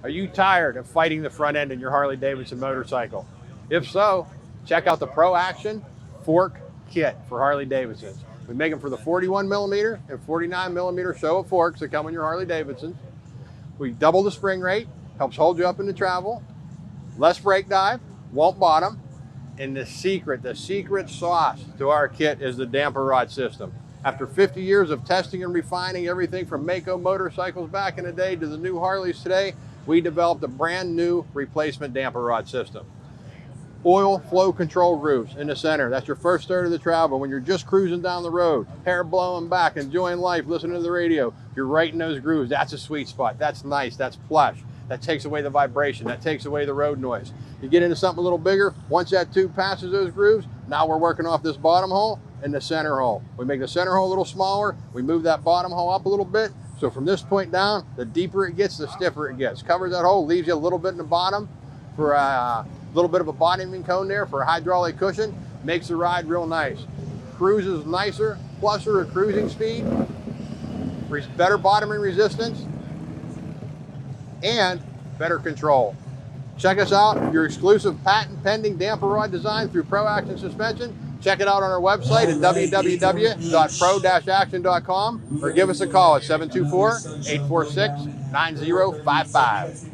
Are you tired of fighting the front end in your Harley-Davidson motorcycle? If so, check out the Pro Action Fork Kit for Harley-Davidsons. We make them for the 41 millimeter and 49 millimeter Showa forks that come in your Harley-Davidson. We double the spring rate, helps hold you up into travel, less brake dive, won't bottom, and the secret sauce to our kit is the damper rod system. After 50 years of testing and refining everything from Mako motorcycles back in the day to the new Harleys today, we developed a brand new replacement damper rod system. Oil flow control grooves in the center. That's your first third of the travel. When you're just cruising down the road, hair blowing back, enjoying life, listening to the radio, you're right in those grooves. That's a sweet spot. That's nice. That's plush. That takes away the vibration. That takes away the road noise. You get into something a little bigger, once that tube passes those grooves, now we're working off this bottom hole and the center hole. We make the center hole a little smaller. We move that bottom hole up a little bit. So from this point down, the deeper it gets, the stiffer it gets. Covers that hole, leaves you a little bit in the bottom for a little bit of a bottoming cone there for a hydraulic cushion. Makes the ride real nice. Cruises nicer, plusser at cruising speed, better bottoming resistance, and better control. Check us out, your exclusive patent pending damper rod design through Pro Action Suspension. Check it out on our website at www.pro-action.com or give us a call at 724-846-9055.